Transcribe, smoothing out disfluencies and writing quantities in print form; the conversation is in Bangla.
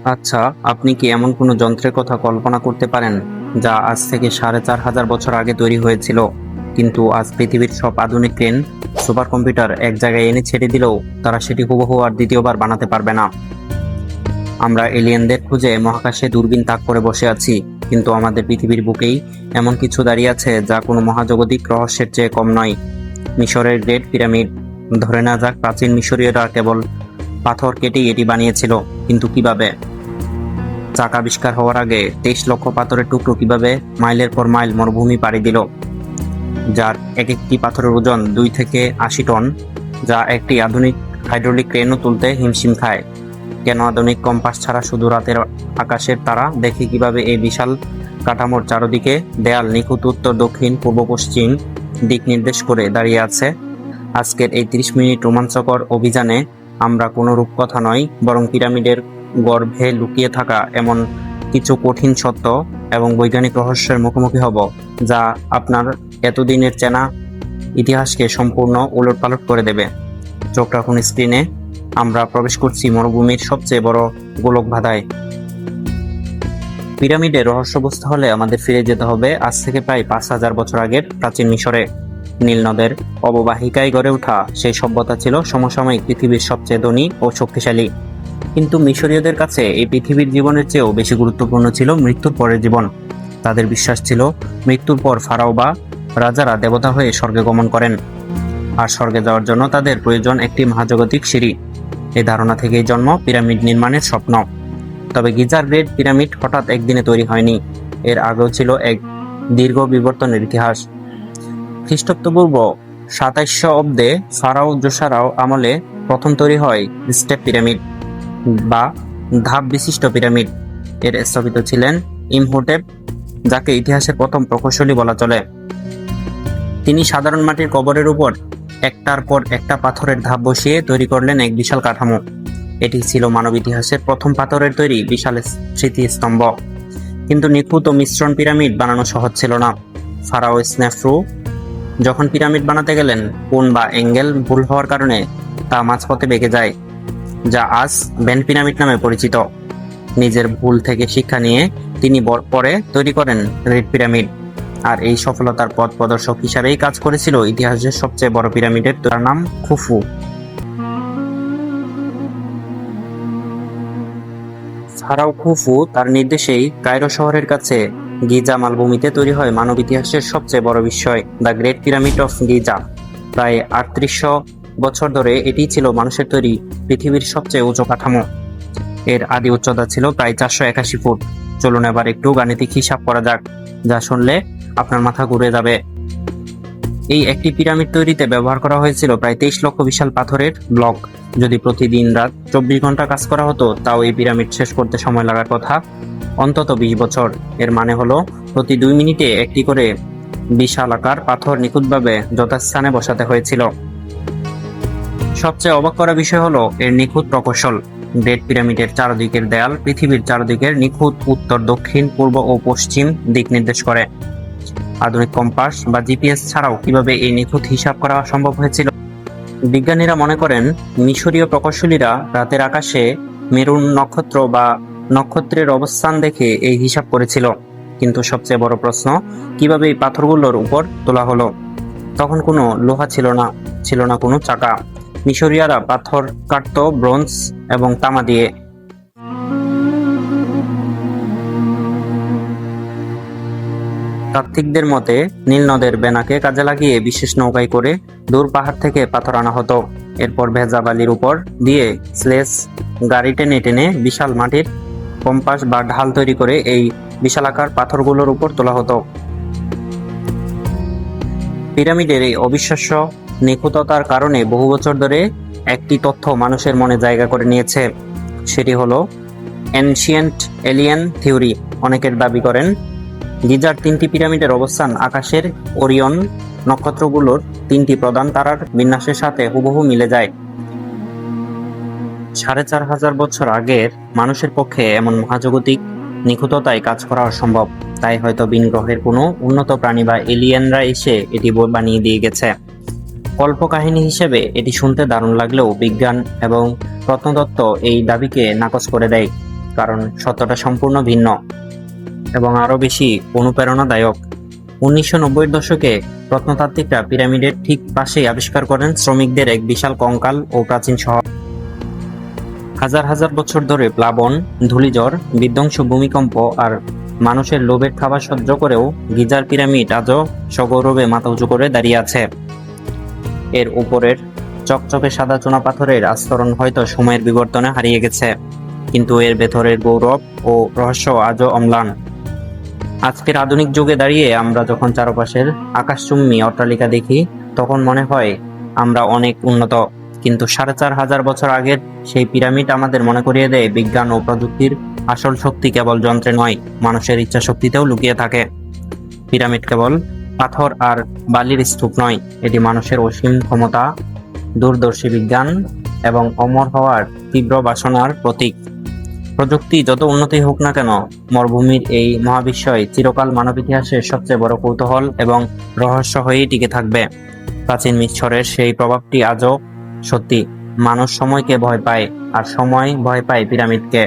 আচ্ছা, আপনি কি এমন কোনো যন্ত্রের কথা কল্পনা করতে পারেন যা আজ থেকে ৪,৫০০ বছর আগে তৈরি হয়েছিল, কিন্তু আজ পৃথিবীর সব আধুনিক ক্রেন, সুপার কম্পিউটার এক জায়গায় এনে ছেড়ে দিলেও তারা সেটি হুবহু আর দ্বিতীয়বার বানাতে পারবে না? আমরা এলিয়েনদের খুঁজে মহাকাশে দূরবীন তাক করে বসে আছি, কিন্তু আমাদের পৃথিবীর বুকেই এমন কিছু দাঁড়িয়ে আছে যা কোনো মহাজাগতিক রহস্যের চেয়ে কম নয়। মিশরের গ্রেট পিরামিড। ধরে না যাক প্রাচীন মিশরীয়রা কেবল পাথর কেটেই এটি বানিয়েছিল, কিন্তু কিভাবে? চাকা আবিষ্কার হওয়ার আগে 23 লক্ষ পাথরের টুকরো কিভাবে মাইলের পর মাইল মরুভূমি পাড়ি দিল, যার এক একটি পাথরের ওজন 2 থেকে 80 টন, যা একটি আধুনিক হাইড্রোলিক ক্রেনও তুলতে হিমশিম খায়? কেন আধুনিক কম্পাস ছাড়া শুধু রাতের আকাশের তারা দেখে কিভাবে এই বিশাল কাঠামোর চারদিকে দেয়াল নিখুঁত উত্তর দক্ষিণ পূর্ব পশ্চিম দিক নির্দেশ করে দাঁড়িয়ে আছে? আজকের এই 30 মিনিট রোমাঞ্চকর অভিযানে আমরা কোনো রূপকথা নয়, বরং পিরামিডের গর্ভে লুকিয়ে থাকা এমন কিছু কঠিন সত্য এবং বৈজ্ঞানিক রহস্যের মুখোমুখি হব, যা আপনার এতদিনের চেনা ইতিহাসকে সম্পূর্ণ উলটপালট করে দেবে। চোখ রাখুন স্ক্রিনে, আমরা প্রবেশ করছি মরুভূমির সবচেয়ে বড় গোলক ধাঁধায়। পিরামিডের রহস্য বুঝতে হলে আমাদের ফিরে যেতে হবে আজ থেকে প্রায় 5,000 বছর আগের প্রাচীন মিশরে। নীল নদের অববাহিকায় গড়ে ওঠা সেই সভ্যতা ছিল সমসাময়িক পৃথিবীর সবচেয়ে ধনী ও শক্তিশালী। কিন্তু মিশরীয়দের কাছে এই পৃথিবীর জীবনের চেয়েও বেশি গুরুত্বপূর্ণ ছিল মৃত্যুর পরের জীবন। তাদের বিশ্বাস ছিল মৃত্যুর পর ফারাও বা রাজারা দেবতা হয়ে স্বর্গে গমন করেন, আর স্বর্গে যাওয়ার জন্য তাদের প্রয়োজন একটি মহাজাগতিক সিঁড়ি। এই ধারণা থেকেই জন্ম পিরামিড নির্মাণের স্বপ্ন। তবে গিজার গ্রেট পিরামিড হঠাৎ একদিনে তৈরি হয়নি, এর আগেও ছিল এক দীর্ঘ বিবর্তনের ইতিহাস। খ্রিস্টপূর্ব 2700 অব্দে ফারাও জোসারাও আমলে প্রথম তৈরি হয় স্টেপ পিরামিড বা ধাপ বিশিষ্ট পিরামিড। এর স্থপতি ছিলেন ইমহোটেপ, যাকে ইতিহাসের প্রথম প্রকৌশলী বলা চলে। তিনি সাধারণ মাটির কবরের উপর একটার পর একটা পাথরের ধাপ বসিয়ে তৈরি করলেন এক বিশাল কাঠামো। এটি ছিল মানব ইতিহাসের প্রথম পাথরের তৈরি বিশাল স্মৃতিস্তম্ভ। কিন্তু নিখুঁত ও মিশ্রণ পিরামিড বানানো সহজ ছিল না। ফারাও স্নেফরু যখন পিরামিড বানাতে গেলেন, কোণ বা অ্যাঙ্গেল ভুল হওয়ার কারণে তা মাঝপথে বেঁকে যায়, যা আজ বেন পিরামিড নামে পরিচিত। নিজের ভুল থেকে শিক্ষা নিয়ে তিনি পরে তৈরি করেন রেড পিরামিড, আর এই সফলতার পথ প্রদর্শক হিসাবেই কাজ করেছিল ইতিহাসের সবচেয়ে বড় পিরামিডের নাম খুফু। ফারাও খুফু তার নির্দেশেই কায়রো শহরের কাছে গিজা মালভূমিতে তৈরি হয় মানব ইতিহাসের সবচেয়ে বড় বিস্ময়, the great pyramid of Giza. প্রায় 3800 বছর ধরে এটি ছিল মানুষের তৈরি পৃথিবীর সবচেয়ে উঁচু কাঠামো। এর আদি উচ্চতা ছিল প্রায় 481 ফুট। চলুন এবার একটু গাণিতিক হিসাব করা যাক, যা শুনলে আপনার মাথা ঘুরে যাবে। এই একটি পিরামিড তৈরিতে ব্যবহার করা হয়েছিল প্রায় 23 লক্ষ বিশাল পাথরের ব্লক। যদি প্রতিদিন রাত 24 ঘন্টা কাজ করা হতো, তাও এই পিরামিড শেষ করতে সময় লাগার কথা অন্তত 20 বছর। এর মানে হলো প্রতি 2 মিনিটে একটি করে বিশালাকার পাথর নিখুঁতভাবে যথাস্থানে বসাতে হয়েছিল। সবচেয়ে অবাক করা বিষয় হলো এর নিখুঁত প্রকৌশল। গ্রেট পিরামিডের চারদিকের দেয়াল পৃথিবীর চারদিকের নিখুঁত উত্তর দক্ষিণ পূর্ব ও পশ্চিম দিক নির্দেশ করে। আধুনিক কম্পাস বা জিপিএস ছাড়াও কিভাবে এই নিখুঁত হিসাব করা সম্ভব হয়েছিল? বিজ্ঞানীরা মনে করেন মিশরীয় প্রকৌশলীরা রাতের আকাশে মেরুন নক্ষত্র বা নক্ষত্রের অবস্থান দেখে এই হিসাব করেছিল। কিন্তু সবচেয়ে বড় প্রশ্ন, কিভাবে এই পাথরগুলোর উপর তোলা হলো? তখন কোনো লোহা ছিল না কোনো চাকা। মিশরীয়রা পাথর কাটত ব্রোঞ্জ এবং তামা দিয়ে। তাত্ত্বিকদের মতে নীল নদের বেনাকে কাজে লাগিয়ে বিশেষ নৌকায় করে দূর পাহাড় থেকে পাথর আনা হতো। এরপর ভেজা বালির উপর দিয়ে স্লেজ গাড়ি টেনে টেনে বিশাল মাটির কম্পাস বা ঢাল তৈরি করে এই বিশালাকার পাথরগুলোর উপর তোলা হতো। পিরামিডের এই অবিশ্বাস্য নিখুঁততার কারণে বহু বছর ধরে একটি তথ্য মানুষের মনে জায়গা করে নিয়েছে। সেটি হলো এনশিয়েন্ট এলিয়েন থিওরি। অনেকের দাবি করেন গিজার 3টি পিরামিডের অবস্থান আকাশের ওরিয়ন নক্ষত্রগুলোর 3টি প্রধান তারার বিন্যাসের সাথে হুবহু মিলে যায়। 4,500 বছর আগের মানুষের পক্ষে এমন মহাজাগতিক নিখুঁততায় কাজ করা অসম্ভব। তাই হয়তো ভিন গ্রহের কোনো উন্নত প্রাণী বা এলিয়েনরা এসে এটি বানিয়ে দিয়ে গেছে। কল্পকাহিনী হিসেবে এটি শুনতে দারুণ লাগলেও বিজ্ঞান এবং প্রত্নতত্ত্ব এই দাবিকে নাকচ করে দেয়। কারণ সত্যটা সম্পূর্ণ ভিন্ন এবং আরো বেশি অনুপ্রেরণাদায়ক। 1990-এর দশকে প্রত্নতাত্ত্বিকরা পিরামিডের ঠিক পাশেই আবিষ্কার করেন শ্রমিকদের এক বিশাল কঙ্কাল ও প্রাচীন শহর। হাজার হাজার বছর ধরে প্লাবন, ধূলিঝড়, বিধ্বংসী ভূমিকম্প আর মানুষের লোভের খাবার সহ্য করেও গিজার পিরামিড আজও সগৌরবে মাথা উঁচু করে দাঁড়িয়ে আছে। এর উপরের চকচকে সাদা চুনাপাথরের আস্তরণ হয়তো সময়ের বিবর্তনে হারিয়ে গেছে, কিন্তু এর ভেতরের গৌরব ও রহস্য আজও অম্লান। আজকের আধুনিক যুগে দাঁড়িয়ে আমরা যখন চারপাশের আকাশচুম্বী অট্টালিকা দেখি, তখন মনে হয় আমরা অনেক উন্নত, কিন্তু 4,500 বছর আগের সেই পিরামিড আমাদের মনে করিয়ে দেয় বিজ্ঞান ও প্রযুক্তির আসল শক্তি কেবল যন্ত্রে নয়, মানুষের ইচ্ছা শক্তিতেও লুকিয়ে থাকে। পিরামিড কেবল পাথর আর বালির স্তূপ নয়, এটি মানুষের অসীম ক্ষমতা, দূরদর্শী বিজ্ঞান এবং অমর হওয়ার তীব্র বাসনার প্রতীক। প্রযুক্তি যত উন্নতি হোক না কেন, মরুভূমির এই মহাবিশ্বয় চিরকাল মানব ইতিহাসের সবচেয়ে বড় কৌতূহল এবং রহস্য হয়েই টিকে থাকবে। প্রাচীন মিশরের সেই প্রভাবটি আজও সত্যি। মানুষ সময়কে ভয় পায় আর সময় ভয় পায় পিরামিডকে।